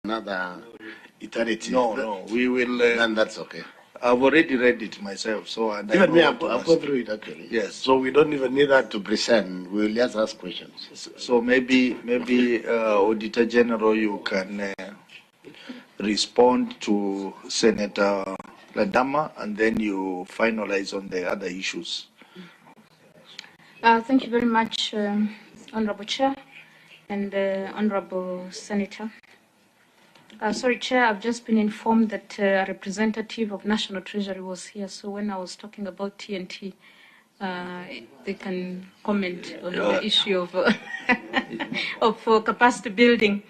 another eternity. No, we will. Then that's okay. I've already read it myself, so and even me, I've gone through it actually. Yes. So we don't even need that to present. We'll just ask questions. So maybe Auditor General, you can respond to Senator Ladama, and then you finalize on the other issues. Thank you very much, Honorable Chair and Honorable Senator. Sorry, Chair, I've just been informed that a representative of National Treasury was here, so when I was talking about TNT, they can comment on the issue of capacity building,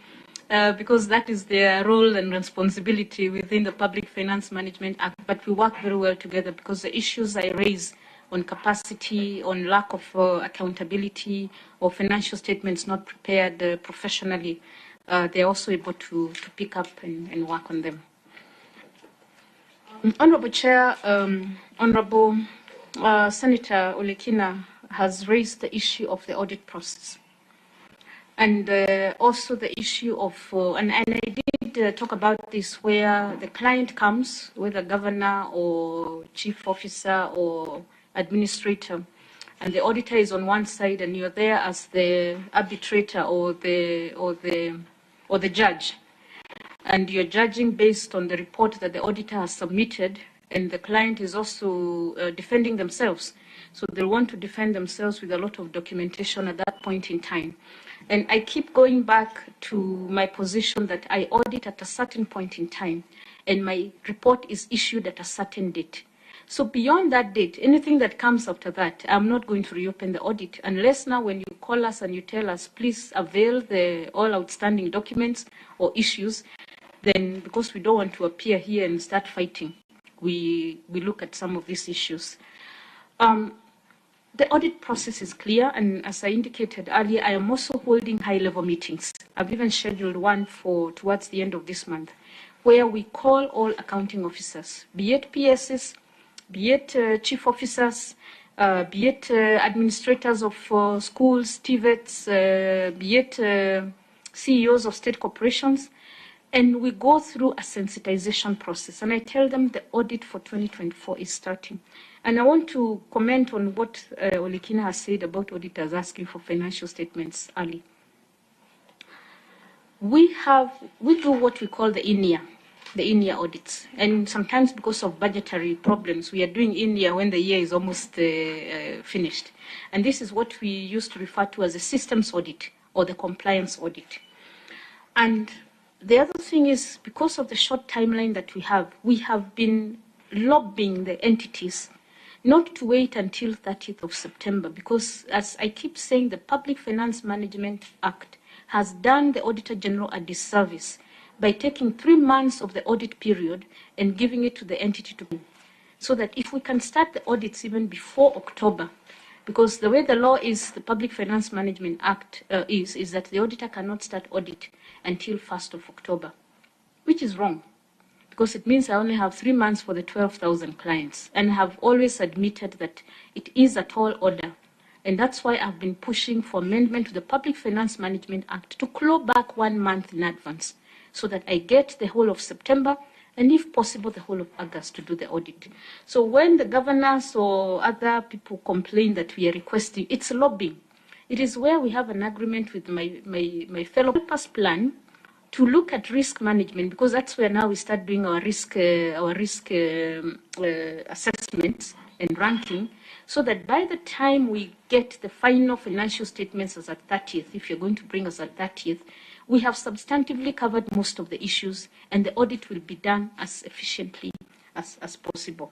because that is their role and responsibility within the Public Finance Management Act. But we work very well together because the issues I raise on capacity, on lack of accountability, or financial statements not prepared professionally, they're also able to pick up and work on them. Honorable Chair, Honorable Senator Olekina has raised the issue of the audit process. And also the issue of, and I did talk about this, where the client comes, whether governor or chief officer or administrator, and the auditor is on one side and you're there as the arbitrator or the judge, and you're judging based on the report that the auditor has submitted, and the client is also defending themselves. So they want to defend themselves with a lot of documentation at that point in time. And I keep going back to my position that I audit at a certain point in time, and my report is issued at a certain date. So beyond that date, anything that comes after that, I'm not going to reopen the audit, unless now when you call us and you tell us, please avail the all outstanding documents or issues, then because we don't want to appear here and start fighting, we look at some of these issues. The audit process is clear, and as I indicated earlier, I am also holding high-level meetings. I've even scheduled one for towards the end of this month, where we call all accounting officers, be it PSs, be it chief officers, be it administrators of schools, TVETs, be it CEOs of state corporations, and we go through a sensitization process. And I tell them the audit for 2024 is starting. And I want to comment on what Olekina has said about auditors asking for financial statements early. We do what we call the in-year audits. And sometimes because of budgetary problems, we are doing in-year when the year is almost finished. And this is what we used to refer to as a systems audit or the compliance audit. And the other thing is, because of the short timeline that we have been lobbying the entities not to wait until 30th of September, because as I keep saying, the Public Finance Management Act has done the Auditor-General a disservice by taking 3 months of the audit period and giving it to the entity to do. So that if we can start the audits even before October, because the way the law is, the Public Finance Management Act is that the auditor cannot start audit until 1st of October, which is wrong, because it means I only have 3 months for the 12,000 clients, and have always admitted that it is a tall order. And that's why I've been pushing for amendment to the Public Finance Management Act to claw back 1 month in advance, so that I get the whole of September, and if possible, the whole of August to do the audit. So when the governors or other people complain that we are requesting, it's lobbying. It is where we have an agreement with my fellow purpose plan to look at risk management, because that's where now we start doing our risk assessments and ranking, so that by the time we get the final financial statements as at 30th, if you're going to bring us at 30th, we have substantively covered most of the issues, and the audit will be done as efficiently as possible.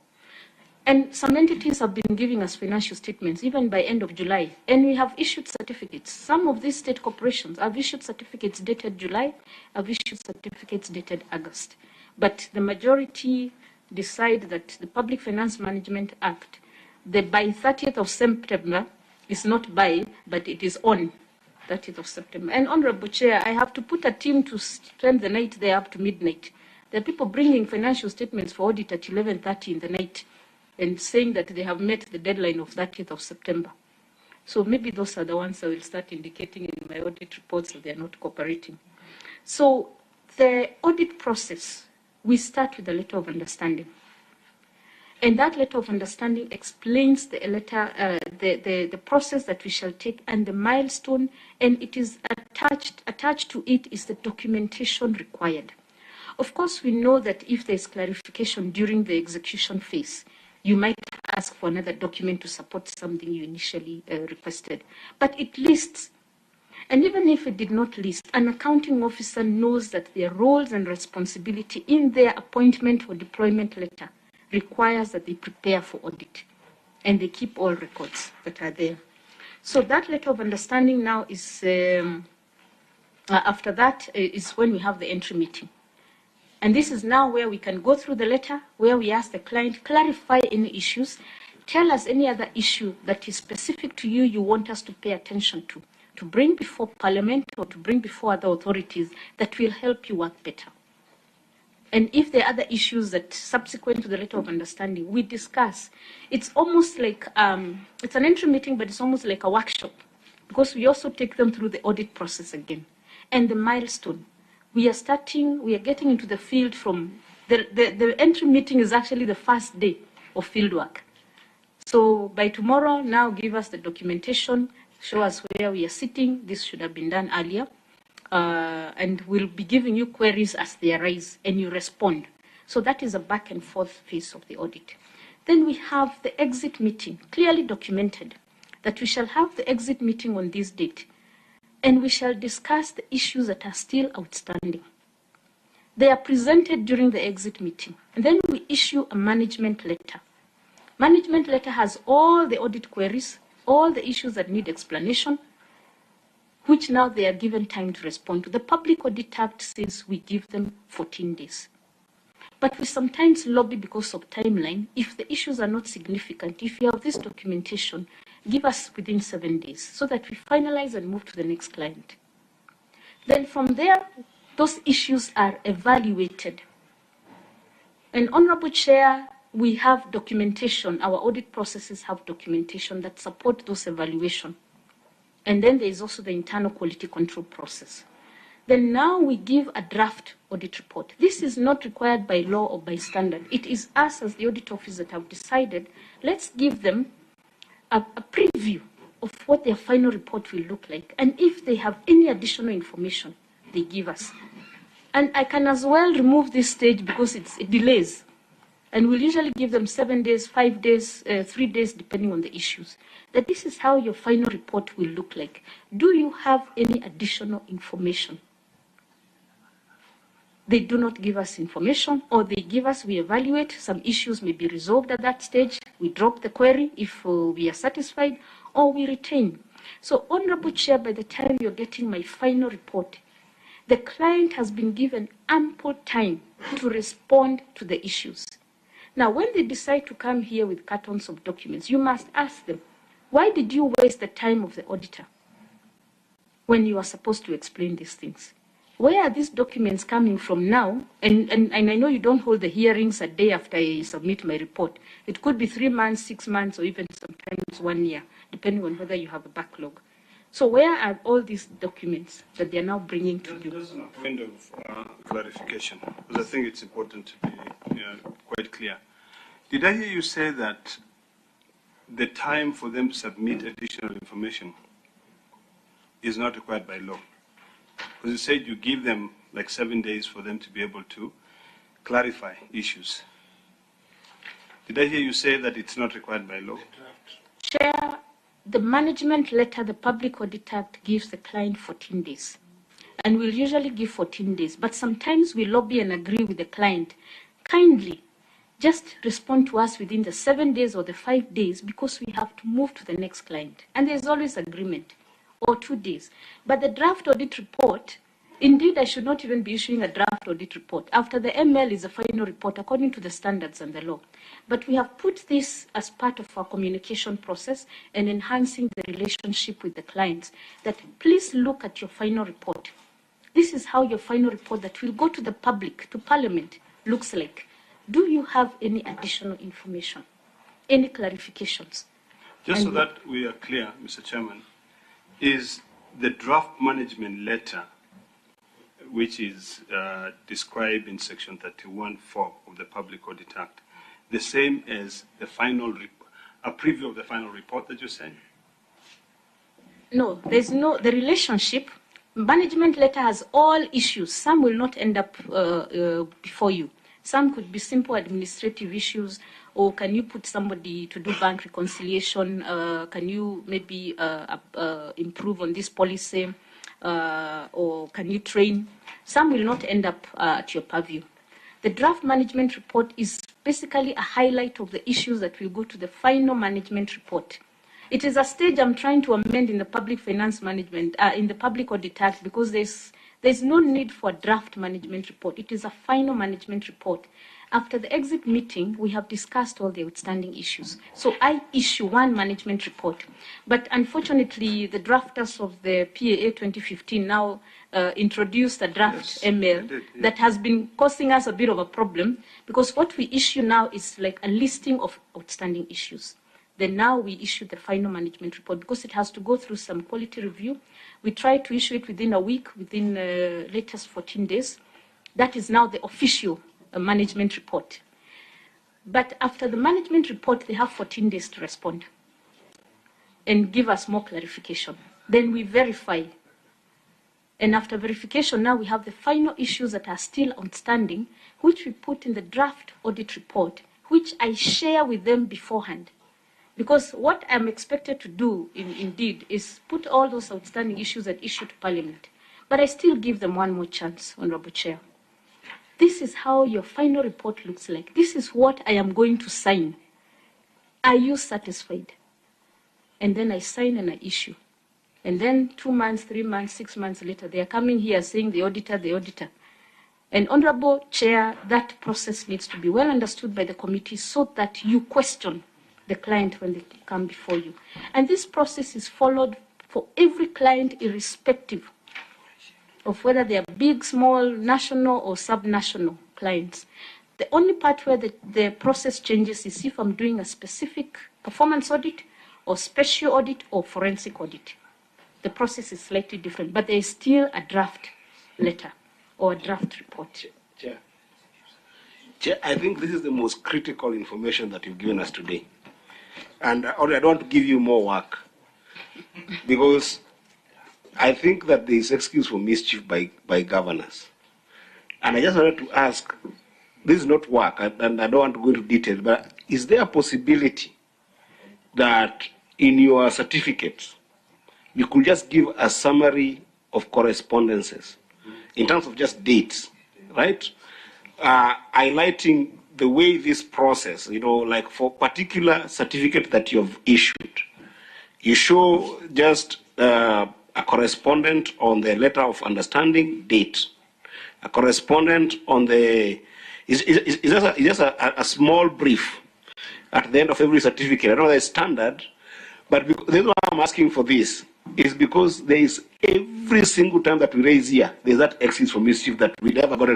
And some entities have been giving us financial statements even by end of July, and we have issued certificates. Some of these state corporations have issued certificates dated July, have issued certificates dated August. But the majority decide that the Public Finance Management Act, the by 30th of September is not by, but it is on 30th of September. And Honorable Chair, I have to put a team to spend the night there up to midnight. There are people bringing financial statements for audit at 11:30 in the night and saying that they have met the deadline of 30th of September. So maybe those are the ones I will start indicating in my audit reports that they are not cooperating. So The audit process, we start with a letter of understanding. And that letter of understanding explains the process that we shall take and the milestone, and it is attached to it is the documentation required. Of course, we know that if there's clarification during the execution phase, you might ask for another document to support something you initially requested. But it lists, and even if it did not list, an accounting officer knows that their roles and responsibility in their appointment or deployment letter requires that they prepare for audit, and they keep all records that are there. So that letter of understanding now is, after that is when we have the entry meeting. And this is now where we can go through the letter, where we ask the client, clarify any issues, tell us any other issue that is specific to you, you want us to pay attention to bring before Parliament or to bring before other authorities that will help you work better. And if there are other issues that subsequent to the letter of understanding, we discuss. It's almost like, it's an entry meeting, but it's almost like a workshop, because we also take them through the audit process again. And the milestone, we are getting into the field from, the entry meeting is actually the first day of field work. So by tomorrow, now give us the documentation, show us where we are sitting. This should have been done earlier. And we'll be giving you queries as they arise, and you respond. So that is a back and forth phase of the audit. Then we have the exit meeting, clearly documented, that we shall have the exit meeting on this date, and we shall discuss the issues that are still outstanding. They are presented during the exit meeting, and then we issue a management letter. Management letter has all the audit queries, all the issues that need explanation, which now they are given time to respond to. The Public Audit Act says we give them 14 days. But we sometimes lobby because of timeline. If the issues are not significant, if you have this documentation, give us within 7 days so that we finalize and move to the next client. Then from there, those issues are evaluated. And Honorable Chair, we have documentation. Our audit processes have documentation that support those evaluations. And then there is also the internal quality control process. Then now we give a draft audit report. This is not required by law or by standard. It is us as the audit office that have decided, let's give them a preview of what their final report will look like. And if they have any additional information, they give us. And I can as well remove this stage because it delays. And we'll usually give them 7 days, 5 days, 3 days, depending on the issues. That this is how your final report will look like. Do you have any additional information? They do not give us information, or they give us, we evaluate, some issues may be resolved at that stage, we drop the query if we are satisfied, or we retain. So, Honorable Chair, by the time you're getting my final report, the client has been given ample time to respond to the issues. Now, when they decide to come here with cartons of documents, you must ask them, why did you waste the time of the auditor when you are supposed to explain these things? Where are these documents coming from now? And I know you don't hold the hearings a day after I submit my report. It could be 3 months, 6 months, or even sometimes 1 year, depending on whether you have a backlog. So where are all these documents that they are now bringing to you? Just a point of clarification, because I think it's important to be quite clear. Did I hear you say that the time for them to submit additional information is not required by law? Because you said you give them like 7 days for them to be able to clarify issues. Did I hear you say that it's not required by law? Chair, the management letter, the Public Audit Act gives the client 14 days. And we'll usually give 14 days. But sometimes we lobby and agree with the client. Kindly, just respond to us within the 7 days or the 5 days because we have to move to the next client. And there's always agreement, or 2 days. But the draft audit report, indeed, I should not even be issuing a draft audit report. After the ML is a final report according to the standards and the law. But we have put this as part of our communication process and enhancing the relationship with the clients, that please look at your final report. This is how your final report that will go to the public, to Parliament, looks like. Do you have any additional information? Any clarifications? Just so that we are clear, Mr. Chairman, is the draft management letter which is described in Section 31(4) of the Public Audit Act, the same as the final a preview of the final report that you're saying? No, there's no, the relationship, management letter has all issues. Some will not end up before you. Some could be simple administrative issues, or can you put somebody to do bank reconciliation? Can you maybe improve on this policy? Or can you train? Some will not end up at your purview. The draft management report is basically a highlight of the issues that will go to the final management report. It is a stage I'm trying to amend in the public finance management, in the Public Audit Act, because there's no need for a draft management report. It is a final management report. After the exit meeting, we have discussed all the outstanding issues. So I issue one management report. But unfortunately, the drafters of the PAA 2015 now introduced a draft ML that has been causing us a bit of a problem, because what we issue now is like a listing of outstanding issues. Then now we issue the final management report because it has to go through some quality review. We try to issue it within a week, within latest 14 days. That is now the official management report. But after the management report, they have 14 days to respond and give us more clarification. Then we verify. And after verification, now we have the final issues that are still outstanding, which we put in the draft audit report, which I share with them beforehand. Because what I'm expected to do, indeed, is put all those outstanding issues at issue to Parliament. But I still give them one more chance, Honorable Chair. This is how your final report looks like. This is what I am going to sign. Are you satisfied? And then I sign and I issue. And then 2 months, 3 months, 6 months later, they are coming here saying the auditor, the auditor. And Honorable Chair, that process needs to be well understood by the committee so that you question the client when they come before you. And this process is followed for every client, irrespective of whether they are big, small, national, or sub-national clients. The only part where the process changes is if I'm doing a specific performance audit, or special audit, or forensic audit. The process is slightly different, but there is still a draft letter or a draft report. Chair, I think this is the most critical information that you've given us today. And I don't want to give you more work, because I think that there is excuse for mischief by governors. And I just wanted to ask, this is not work, and I don't want to go into detail, but is there a possibility that in your certificates, you could just give a summary of correspondences in terms of just dates, right? Highlighting the way this process, like for particular certificate that you have issued, you show just a correspondent on the letter of understanding date, a correspondent on the, is just a small brief at the end of every certificate. I know that's standard, but the reason why I'm asking for this is because there is every single time that we raise here, there's that excuse for mischief that we never got